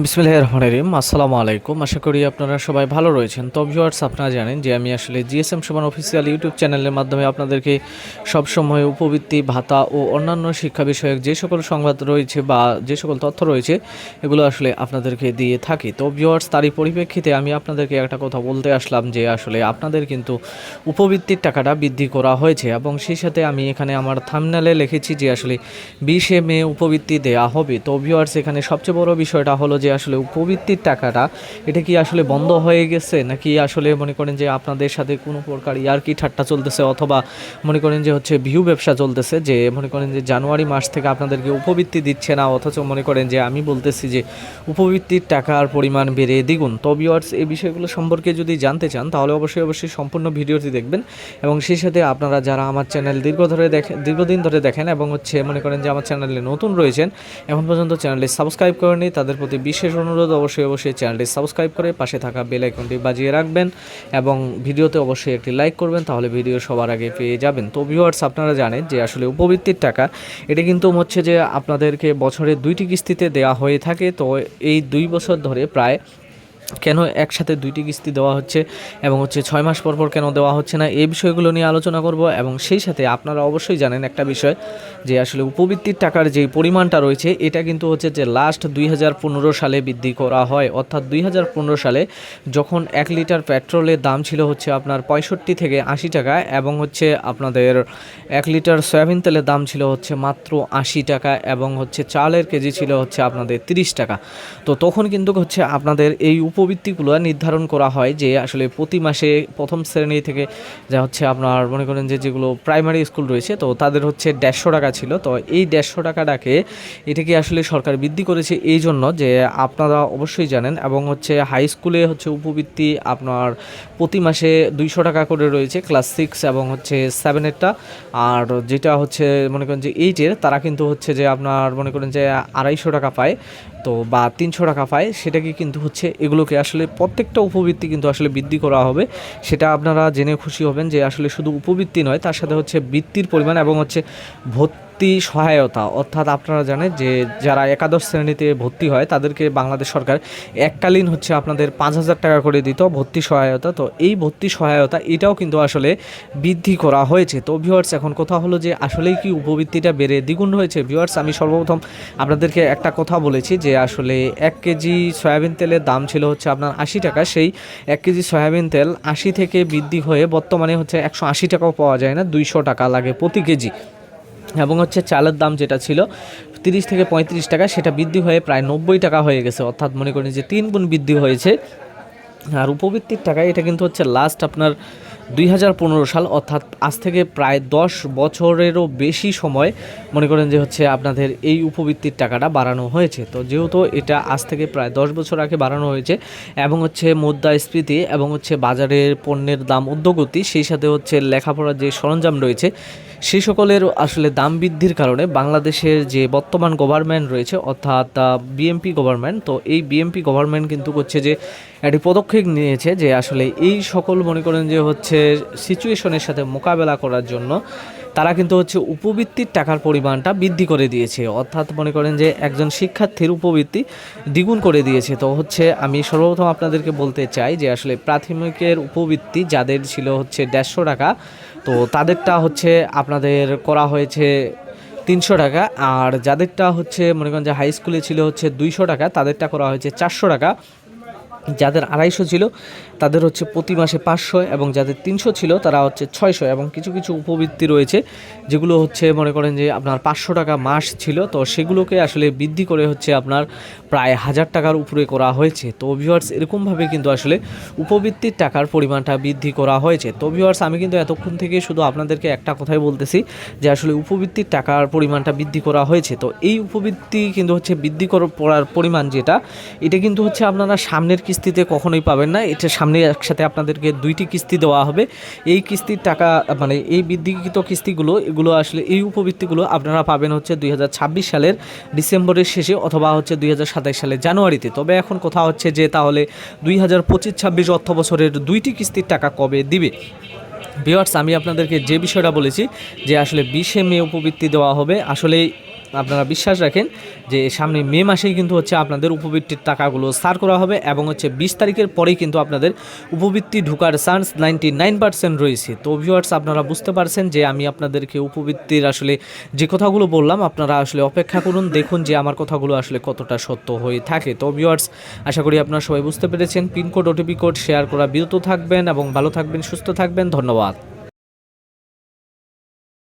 বিসমিল্লাহির রহমানির রহিম। আসসালামু আলাইকুম। আশা করি আপনারা সবাই ভালো রয়েছেন। তো ভিউয়ার্স, আপনারা জানেন যে আমি আসলে জিএসএম সমান অফিসিয়াল ইউটিউব চ্যানেলের মাধ্যমে আপনাদেরকে সবসময় উপবৃত্তি ভাতা ও অন্যান্য শিক্ষা বিষয়ক যে সকল সংবাদ রয়েছে বা যে সকল তথ্য রয়েছে এগুলো আসলে আপনাদেরকে দিয়ে থাকি। তো ভিউয়ার্স, তারই পরিপ্রেক্ষিতে আমি আপনাদেরকে একটা কথা বলতে আসলাম যে আসলে আপনাদের কিন্তু উপবৃত্তির টাকাটা বৃদ্ধি করা হয়েছে এবং সেই সাথে আমি এখানে আমার থাম্বনেলে লিখেছি যে আসলে 20 মে উপবৃত্তি দেয়া হবে। তো ভিউয়ার্স, এখানে সবচেয়ে বড় বিষয়টা হলো যে আসলে উপবৃত্তির টাকাটা এটা কি আসলে বন্ধ হয়ে গেছে, নাকি আসলে মনে করেন যে আপনাদের সাথে কোনো প্রকার ইয়ার্কি ঠাট্টা চলতেছে, অথবা মনে করেন যে হচ্ছে ভিউ ব্যবসা চলতেছে, যে মনে করেন যে জানুয়ারি মাস থেকে আপনাদেরকে উপবৃত্তি দিচ্ছে না, অথচ মনে করেন যে আমি বলতেছি যে উপবৃত্তির টাকার পরিমাণ বেড়ে দ্বিগুণ। তো ভিউয়ার্স, এই বিষয়গুলো সম্পর্কে যদি জানতে চান তাহলে অবশ্যই সম্পূর্ণ ভিডিওটি দেখবেন এবং সেই সাথে আপনারা যারা আমার চ্যানেল দীর্ঘদিন ধরে দেখেন এবং হচ্ছে মনে করেন যে আমার চ্যানেলে নতুন রয়েছেন, এখন পর্যন্ত চ্যানেলটি সাবস্ক্রাইব করেনি, তাদের প্রতি বিশেষ অনুরোধ অবশ্যই চ্যানেলটি সাবস্ক্রাইব করে পাশে থাকা বেল আইকনটি বাজিয়ে রাখবেন এবং ভিডিওতে অবশ্যই একটি লাইক করবেন, তাহলে ভিডিও সবার আগে পেয়ে যাবেন। তো ভিউয়ার্স, আপনারা জানেন যে আসলে উপবৃত্তির টাকা এটা কিন্তু হচ্ছে যে আপনাদেরকে বছরে 2টি কিস্তিতে দেওয়া হয়ে থাকে। তো এই 2 বছর ধরে প্রায় কেন একসাথে 2টি কিস্তি দেওয়া হচ্ছে এবং হচ্ছে 6 মাস পর পর কেন দেওয়া হচ্ছে না, এই বিষয়গুলো নিয়ে আলোচনা করব। এবং সেই সাথে আপনারা অবশ্যই জানেন একটা বিষয় যে আসলে উপবৃত্তির টাকার যে পরিমাণটা রয়েছে এটা কিন্তু হচ্ছে যে লাস্ট 2015 সালে বৃদ্ধি করা হয়, অর্থাৎ 2015 সালে যখন 1 লিটার পেট্রোলের দাম ছিল হচ্ছে আপনার 65 থেকে 80 টাকা এবং হচ্ছে আপনাদের 1 লিটার সয়াবিন তেলের দাম ছিল হচ্ছে মাত্র 80 টাকা এবং হচ্ছে চালের কেজি ছিল হচ্ছে আপনাদের 30 টাকা। তো তখন কিন্তু হচ্ছে আপনাদের এই উপবৃত্তিগুলো নির্ধারণ করা হয় যে আসলে প্রতি মাসে প্রথম শ্রেণী থেকে যা হচ্ছে আপনার মনে করেন যে যেগুলো প্রাইমারি স্কুল রয়েছে তো তাদের হচ্ছে 150 টাকা ছিল। তো এই 150 টাকাটাকে এটাকে আসলে সরকার বৃদ্ধি করেছে এই জন্য যে আপনারা অবশ্যই জানেন, এবং হচ্ছে হাই স্কুলে হচ্ছে উপবৃত্তি আপনার প্রতি মাসে 200 টাকা করে রয়েছে ক্লাস 6 এবং হচ্ছে 7-এরটা, আর যেটা হচ্ছে মনে করেন যে 8-এর তারা কিন্তু হচ্ছে যে আপনার মনে করেন যে 250 টাকা পায়, তো বা 300 টাকা পায়। সেটাকে কিন্তু হচ্ছে এগুলোকে আসলে প্রত্যেকটা উপবৃত্তি কিন্তু আসলে বৃদ্ধি করা হবে, সেটা আপনারা জেনে খুশি হবেন যে আসলে শুধু উপবৃত্তি নয়, তার সাথে হচ্ছে বৃত্তির পরিমাণ এবং হচ্ছে ভর্তি সহায়তা। অর্থাৎ আপনারা জানেন যে যারা একাদশ শ্রেণীতে ভর্তি হয় তাদেরকে বাংলাদেশ সরকার এককালীন হচ্ছে আপনাদের 5,000 টাকা করে দিত ভর্তি সহায়তা। তো এই ভর্তি সহায়তা এটাও কিন্তু আসলে বৃদ্ধি করা হয়েছে। তো ভিউয়ার্স, এখন কথা হলো যে আসলেই কি উপবৃত্তিটা বেড়ে দ্বিগুণ হয়েছে? ভিউয়ার্স, আমি সর্বপ্রথম আপনাদেরকে একটা কথা বলেছি যে আসলে 1 কেজি সয়াবিন তেলের দাম ছিল হচ্ছে আপনার 80 টাকা, সেই 1 কেজি সয়াবিন তেল 80 থেকে বৃদ্ধি হয়ে বর্তমানে হচ্ছে 180 টাকাও পাওয়া যায় না, 200 টাকা লাগে প্রতি কেজি। এবং হচ্ছে চালের দাম যেটা ছিল 30 থেকে 35 টাকা, সেটা বৃদ্ধি হয়ে প্রায় 90 টাকা হয়ে গেছে, অর্থাৎ মনে করেন যে 3 গুণ বৃদ্ধি হয়েছে। আর উপবৃত্তির টাকা এটা কিন্তু হচ্ছে লাস্ট আপনার 2015 সাল, অর্থাৎ আজ থেকে প্রায় 10 বছরেরও বেশি সময় মনে করেন যে হচ্ছে আপনাদের এই উপবৃত্তির টাকাটা বাড়ানো হয়েছে। তো যেহেতু এটা আজ থেকে প্রায় 10 বছর আগে বাড়ানো হয়েছে এবং হচ্ছে মুদ্রাস্ফীতি এবং হচ্ছে বাজারের পণ্যের দাম ঊর্ধ্বগতি, সেই সাথে হচ্ছে লেখাপড়ার যে সরঞ্জাম রয়েছে সেই সকলের আসলে দাম বৃদ্ধির কারণে বাংলাদেশের যে বর্তমান গভর্নমেন্ট রয়েছে অর্থাৎ বিএনপি গভর্নমেন্ট, তো এই বিএনপি গভর্নমেন্ট কিন্তু হচ্ছে যে একটি পদক্ষেপ নিয়েছে যে আসলে এই সকল মনে করেন যে হচ্ছে সিচুয়েশনের সাথে মোকাবেলা করার জন্য তারা কিন্তু হচ্ছে উপবৃত্তির টাকার পরিমাণটা বৃদ্ধি করে দিয়েছে, অর্থাৎ মনে করেন যে একজন শিক্ষার্থীর উপবৃত্তি দ্বিগুণ করে দিয়েছে। তো হচ্ছে আমি সর্বপ্রথম আপনাদেরকে বলতে চাই যে আসলে প্রাথমিকের উপবৃত্তি যাদের ছিল হচ্ছে 150 টাকা, তো তাদেরটা হচ্ছে আপনাদের করা হয়েছে 300 টাকা, আর যাদেরটা হচ্ছে মনে করেন যে হাই স্কুলে ছিল হচ্ছে 200 টাকা তাদেরটা করা হয়েছে 400 টাকা, যাদের 250 ছিল তাদের হচ্ছে প্রতি মাসে 500, এবং যাদের 300 ছিল তারা হচ্ছে 600, এবং কিছু কিছু উপবৃত্তি রয়েছে যেগুলো হচ্ছে মনে করেন যে আপনার 500 টাকা মাস ছিল, তো সেগুলোকে আসলে বৃদ্ধি করে হচ্ছে আপনার প্রায় 1000 টাকার উপরে করা হয়েছে। তো ভিউয়ার্স, এরকমভাবে কিন্তু আসলে উপবৃত্তির টাকার পরিমাণটা বৃদ্ধি করা হয়েছে। তো ভিউয়ার্স, আমি কিন্তু এতক্ষণ থেকে শুধু আপনাদেরকে একটা কথাই বলতেছি যে আসলে উপবৃত্তির টাকার পরিমাণটা বৃদ্ধি করা হয়েছে। তো এই উপবৃত্তি কিন্তু হচ্ছে বৃদ্ধি করার পরিমাণ যেটা, এটা কিন্তু হচ্ছে আপনারা সামনের কিস্তিতে কখনোই পাবেন না, এটা সামনে একসাথে আপনাদেরকে 2টি কিস্তি দেওয়া হবে। এই কিস্তির টাকা মানে এই বৃদ্ধিকৃত কিস্তিগুলো এগুলো আসলে এই উপবৃত্তিগুলো আপনারা পাবেন হচ্ছে 2026 সালের ডিসেম্বরের শেষে অথবা হচ্ছে 2027 সালের জানুয়ারিতে। তবে এখন কথা হচ্ছে যে তাহলে 2025-26 অর্থ বছরের 2টি কিস্তির টাকা কবে দিবে? ভিউয়ার্স, আমি আপনাদেরকে যে বিষয়টা বলেছি যে আসলে 20 মে উপবৃত্তি দেওয়া হবে, আসলে আপনারা বিশ্বাস রাখেন যে সামনে মে মাসেই কিন্তু হচ্ছে আপনাদের উপবৃত্তির টাকাগুলো সার করা হবে এবং হচ্ছে 20 তারিখের পরেই কিন্তু আপনাদের উপবৃত্তি ঢোকার চান্স 99% রয়েছে। তো ভিউয়ার্স, আপনারা বুঝতে পারছেন যে আমি আপনাদেরকে উপবৃত্তির আসলে যে কথাগুলো বললাম, আপনারা আসলে অপেক্ষা করুন, দেখুন যে আমার কথাগুলো আসলে কতটা সত্য হয়ে থাকে। তো ভিউয়ার্স, আশা করি আপনারা সবাই বুঝতে পেরেছেন। পিনকোড, ওটিপি কোড শেয়ার করা বিরত থাকবেন এবং ভালো থাকবেন, সুস্থ থাকবেন। ধন্যবাদ।